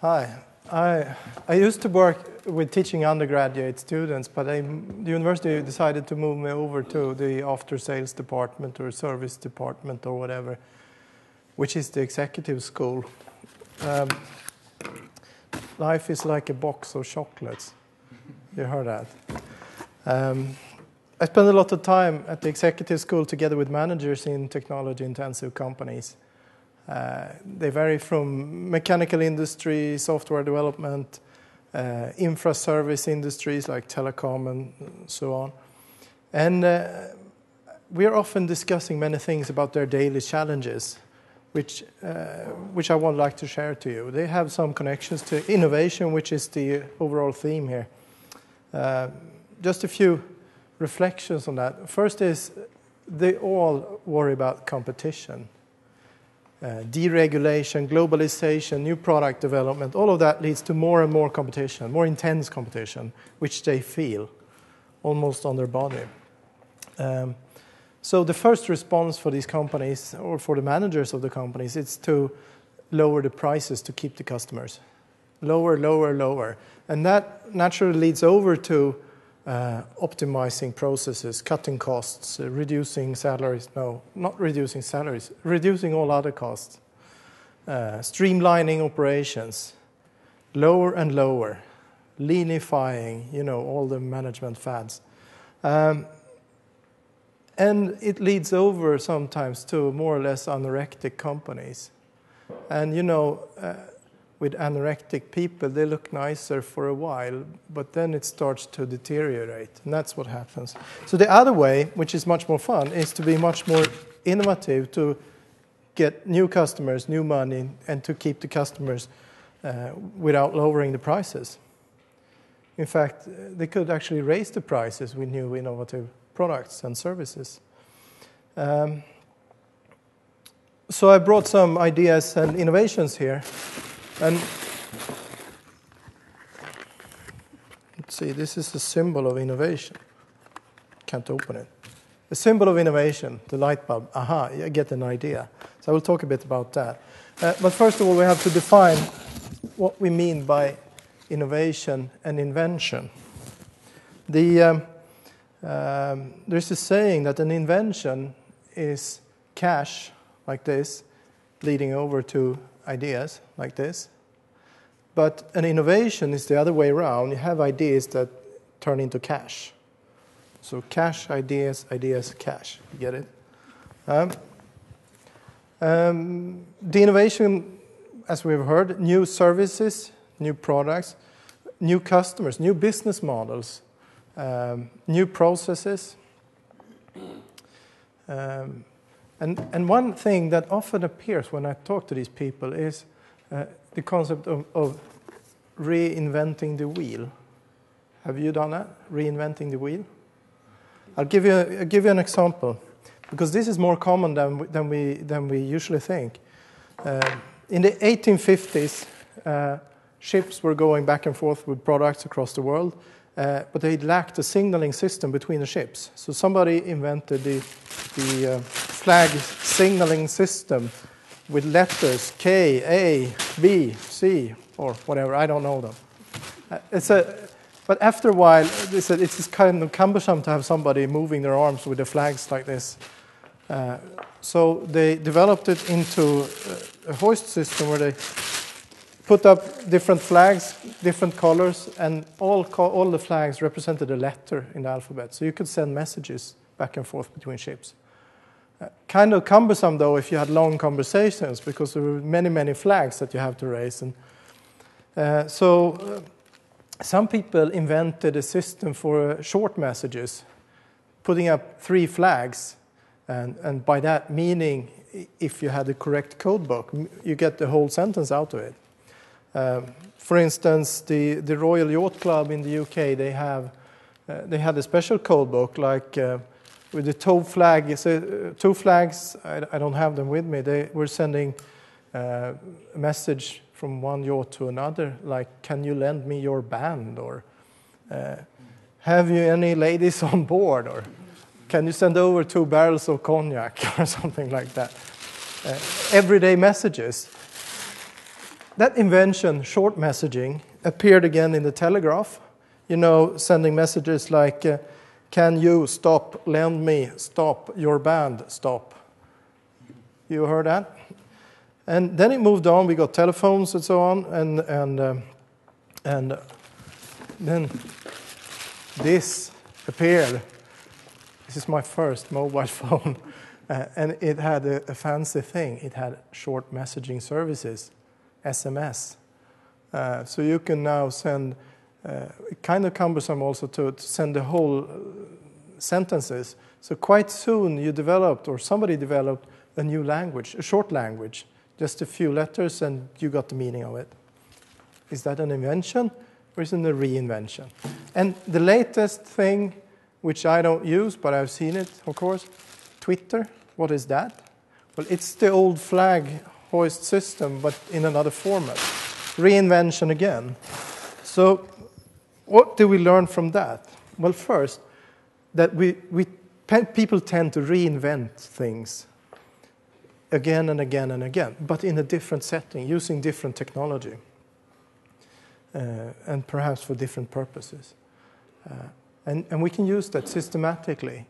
Hi. I used to work with teaching undergraduate students, but the university decided to move me over to the after-sales department or service department or whatever, which is the executive school. Life is like a box of chocolates. You heard that? I spend a lot of time at the executive school together with managers in technology-intensive companies. They vary from mechanical industry, software development, infra service industries like telecom and so on. And we are often discussing many things about their daily challenges, which I would like to share to you. They have some connections to innovation, which is the overall theme here. Just a few reflections on that. First is they all worry about competition. Deregulation, globalization, new product development, all of that leads to more and more competition, more intense competition, which they feel almost on their body. So the first response for these companies, or for the managers of the companies, is to lower the prices to keep the customers. Lower, lower, lower. And that naturally leads over to optimizing processes, cutting costs, reducing salaries. No, not reducing salaries, reducing all other costs. Streamlining operations, lower and lower, leanifying, all the management fads. And it leads over sometimes to more or less anorectic companies. And, with anorectic people, they look nicer for a while, but then it starts to deteriorate, and that's what happens. So the other way, which is much more fun, is to be much more innovative, to get new customers, new money, and to keep the customers without lowering the prices. In fact, they could actually raise the prices with new innovative products and services. So I brought some ideas and innovations here. And let's see, this is a symbol of innovation. Can't open it. A symbol of innovation, the light bulb. Aha, I get an idea. So I will talk a bit about that. But first of all, we have to define what we mean by innovation and invention. There's a saying that an invention is cash, like this, leading over to ideas like this. But an innovation is the other way around. You have ideas that turn into cash. So cash, ideas, ideas, cash. You get it? The innovation, as we've heard, new services, new products, new customers, new business models, new processes. And one thing that often appears when I talk to these people is the concept of reinventing the wheel. Have you done that? Reinventing the wheel? I'll give you an example, because this is more common than we usually think. In the 1850s, ships were going back and forth with products across the world, but they lacked a signaling system between the ships. So somebody invented the flag signaling system with letters K, A, B, C, or whatever. I don't know them. But after a while, they said it's kind of cumbersome to have somebody moving their arms with the flags like this. So they developed it into a hoist system where they put up different flags, different colors, and all the flags represented a letter in the alphabet. So you could send messages back and forth between ships. Kind of cumbersome, though, if you had long conversations, because there were many, many flags that you have to raise. And so some people invented a system for short messages, putting up 3 flags, and by that meaning, if you had the correct code book, you get the whole sentence out of it. For instance, the Royal Yacht Club in the UK, they had a special code book, like with the tow flag. 2 flags, I don't have them with me. They were sending a message from one yacht to another, like, can you lend me your band? Or have you any ladies on board? Or can you send over 2 barrels of cognac? Or something like that. Everyday messages. that invention, short messaging, appeared again in the telegraph. You know, sending messages like, can you stop, lend me, stop, your band, stop. You heard that? And then it moved on. We got telephones and so on, and then this appeared. This is my first mobile phone, and it had a fancy thing. It had short messaging services, SMS. So you can now send, kind of cumbersome also to send the whole sentences. So quite soon you developed, or somebody developed, a new language, a short language, just a few letters, and you got the meaning of it. Is that an invention, or is it a reinvention? And the latest thing, which I don't use, but I've seen it, of course, Twitter. What is that? Well, it's the old flag hoist system, but in another format. Reinvention again. So what do we learn from that? Well, first, that people tend to reinvent things again and again and again, but in a different setting, using different technology, and perhaps for different purposes. And we can use that systematically.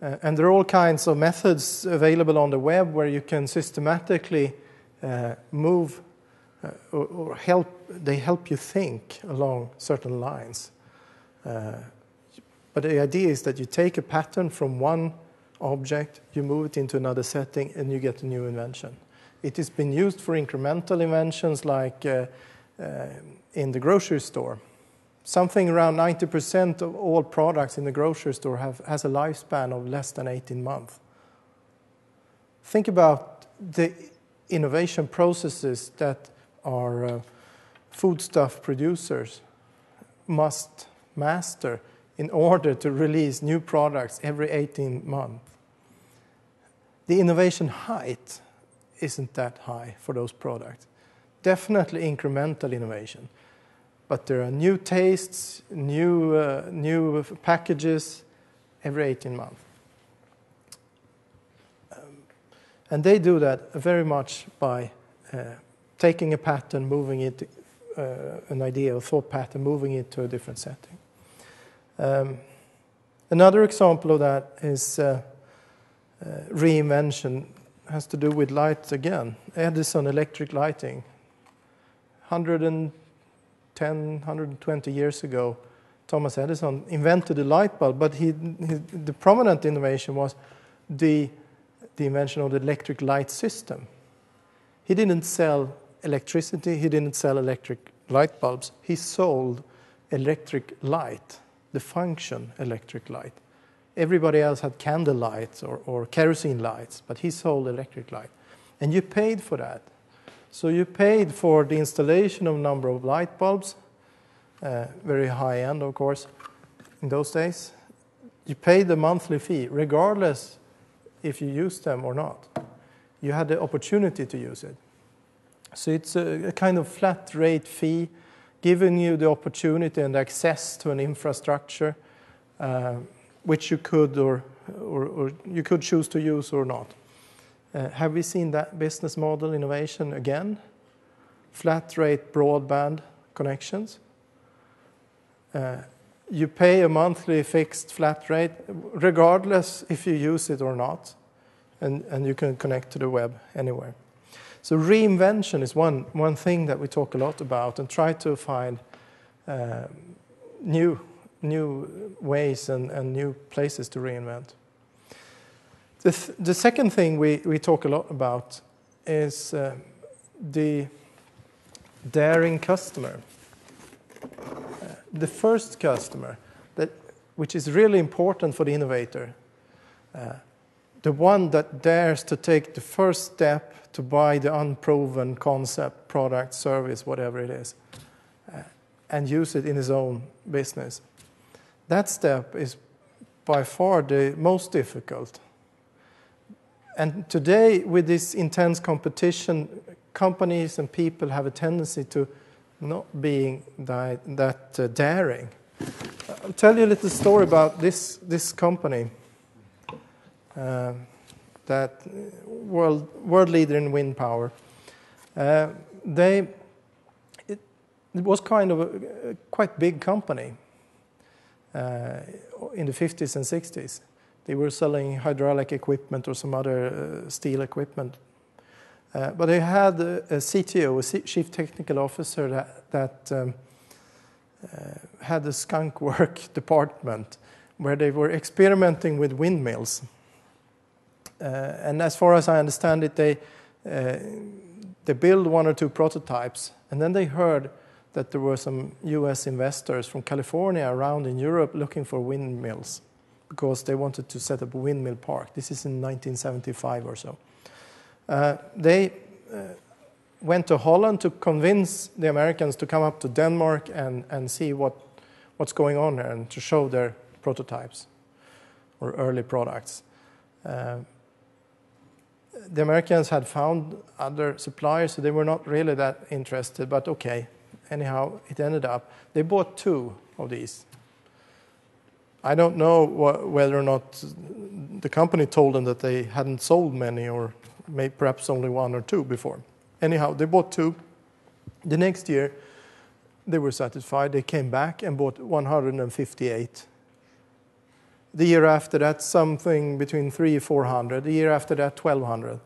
And there are all kinds of methods available on the web where you can systematically move or help you think along certain lines. But the idea is that you take a pattern from one object, you move it into another setting, and you get a new invention. It has been used for incremental inventions like in the grocery store. Something around 90% of all products in the grocery store has a lifespan of less than 18 months. Think about the innovation processes that our foodstuff producers must master in order to release new products every 18 months. The innovation height isn't that high for those products. Definitely incremental innovation. But there are new tastes, new packages every 18 months. And they do that very much by taking a pattern, moving it, an idea or thought pattern, moving it to a different setting. Another example of that is reinvention, has to do with lights again. Edison electric lighting. 110, 120 years ago, Thomas Edison invented a light bulb, but the prominent innovation was the invention of the electric light system. He didn't sell electricity, he didn't sell electric light bulbs, he sold electric light, the function electric light. Everybody else had candle lights or kerosene lights, but he sold electric light. And you paid for that. So you paid for the installation of a number of light bulbs, very high end, of course, in those days. You paid the monthly fee, regardless if you used them or not. You had the opportunity to use it. So it's a kind of flat rate fee, giving you the opportunity and access to an infrastructure, which you could or you could choose to use or not. Have we seen that business model innovation again? Flat rate broadband connections. You pay a monthly fixed flat rate, regardless if you use it or not, and you can connect to the web anywhere. So reinvention is one thing that we talk a lot about, and try to find new ways and new places to reinvent. The second thing we talk a lot about is the daring customer. The first customer, which is really important for the innovator, the one that dares to take the first step to buy the unproven concept, product, service, whatever it is, and use it in his own business. That step is by far the most difficult. And today, with this intense competition, companies and people have a tendency to not being that daring. I'll tell you a little story about this company, that world leader in wind power. They it was kind of a quite big company in the 50s and 60s. They were selling hydraulic equipment or some other steel equipment. But they had a CTO, a chief technical officer, that had a skunk work department where they were experimenting with windmills. And as far as I understand it, they built 1 or 2 prototypes, and then they heard that there were some US investors from California around in Europe looking for windmills because they wanted to set up a windmill park. This is in 1975 or so. They went to Holland to convince the Americans to come up to Denmark and see what's going on there and to show their prototypes or early products. The Americans had found other suppliers, so they were not really that interested, but okay. Anyhow, it ended up, they bought 2 of these. I don't know whether or not the company told them that they hadn't sold many, or maybe perhaps only 1 or 2 before. Anyhow, they bought 2. The next year, they were satisfied. They came back and bought 158. The year after that, something between 300 or 400. The year after that, 1,200.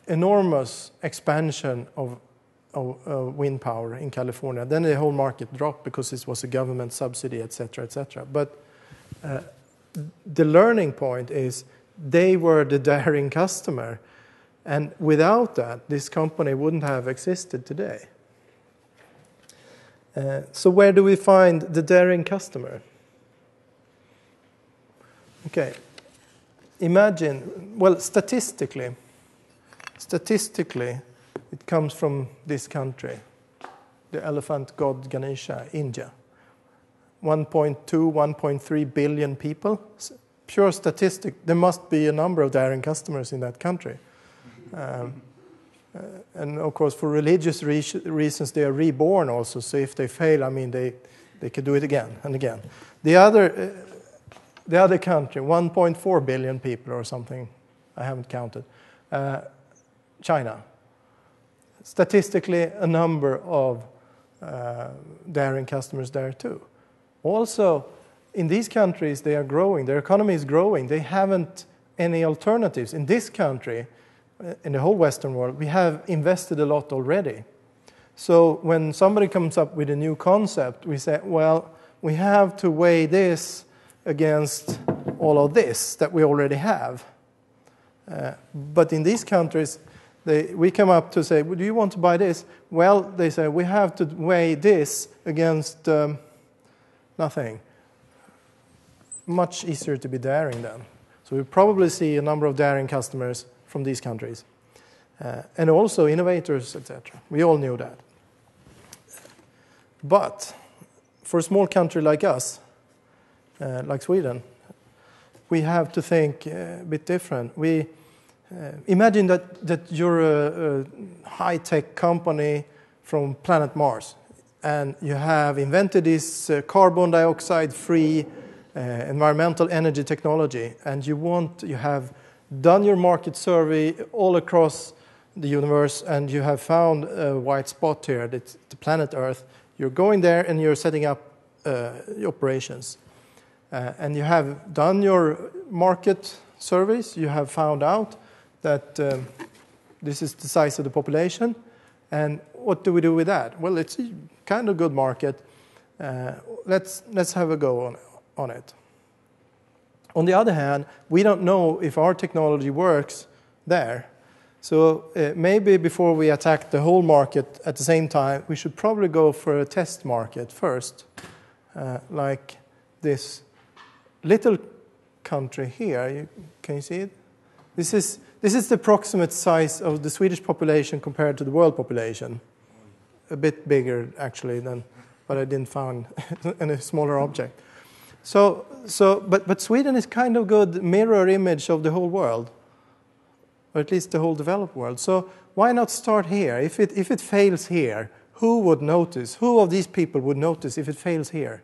Enormous expansion of wind power in California. Then the whole market dropped because it was a government subsidy, etc., etc. But the learning point is they were the daring customer, and without that, this company wouldn't have existed today. So where do we find the daring customer? Okay, imagine, well, statistically, it comes from this country, the elephant god Ganesha, India. 1.2, 1.3 billion people. Pure statistic, there must be a number of daring customers in that country. And of course, for religious reasons, they are reborn also. So if they fail, I mean, they could do it again and again. The other country, 1.4 billion people or something, I haven't counted. China. Statistically, a number of daring customers there too. Also, in these countries, they are growing. Their economy is growing. They haven't any alternatives. In this country, in the whole Western world, we have invested a lot already. So when somebody comes up with a new concept, we say, well, we have to weigh this against all of this that we already have. But in these countries, we come up to say, well, do you want to buy this? Well, they say, we have to weigh this against nothing. Much easier to be daring then. So we probably see a number of daring customers from these countries. And also innovators, etc. We all knew that. But for a small country like us, like Sweden, we have to think a bit different. We imagine that you're a high-tech company from planet Mars, and you have invented this carbon dioxide-free environmental energy technology, and you have done your market survey all across the universe, and you have found a white spot here, that's the planet Earth. You're going there and you're setting up operations. And you have done your market surveys. You have found out that this is the size of the population. And what do we do with that? Well, it's a kind of good market. Let's have a go on it. On the other hand, we don't know if our technology works there. So maybe before we attack the whole market at the same time, we should probably go for a test market first, like this little country here. Can you see it? This is the approximate size of the Swedish population compared to the world population. A bit bigger, actually, but I didn't find any smaller object. But Sweden is kind of good mirror image of the whole world, or at least the whole developed world. So why not start here? If it fails here, who would notice? Who of these people would notice if it fails here?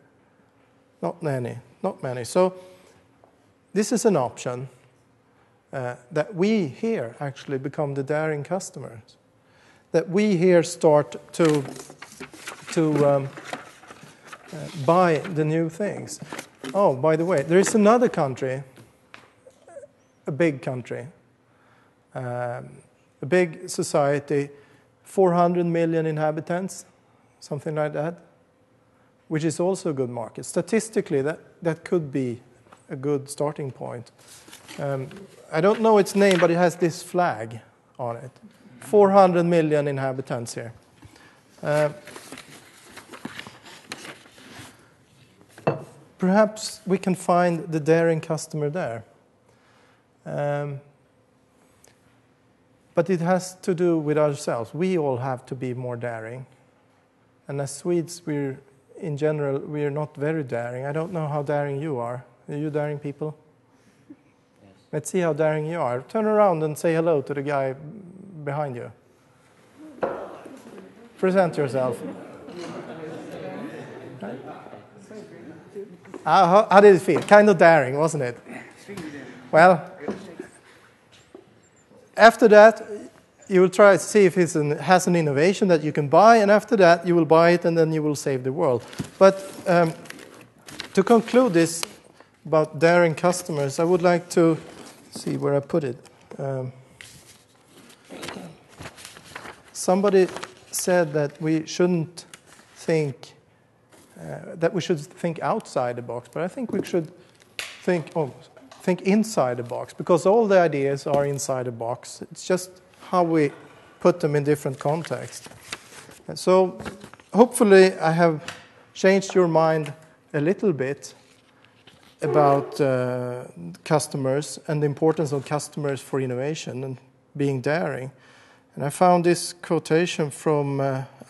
Not many. So this is an option that we here actually become the daring customers. That we here start to to buy the new things. Oh, by the way, there is another country, a big country, a big society, 400 million inhabitants, something like that, which is also a good market. Statistically, that could be a good starting point. I don't know its name, but it has this flag on it. 400 million inhabitants here. Perhaps we can find the daring customer there. But it has to do with ourselves. We all have to be more daring. And as Swedes, in general, we're not very daring. I don't know how daring you are. Are you daring people? Yes. Let's see how daring you are. Turn around and say hello to the guy behind you. Present yourself. How did it feel? Kind of daring, wasn't it? Well, after that, you will try to see if it has an innovation that you can buy, and after that, you will buy it, and then you will save the world. But to conclude this about daring customers, I would like to see where I put it. Somebody said that we shouldn't think that we should think outside the box, but I think we should think inside the box, because all the ideas are inside the box. It's just how we put them in different contexts. So hopefully I have changed your mind a little bit about customers and the importance of customers for innovation and being daring. And I found this quotation from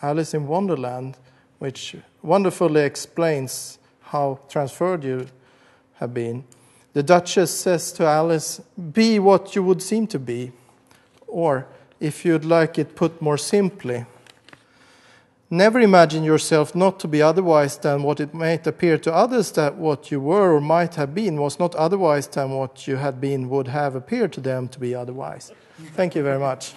Alice in Wonderland, which wonderfully explains how transferred you have been. The Duchess says to Alice, "Be what you would seem to be." Or, if you'd like it put more simply, never imagine yourself not to be otherwise than what it might appear to others that what you were or might have been was not otherwise than what you had been would have appeared to them to be otherwise. Thank you very much.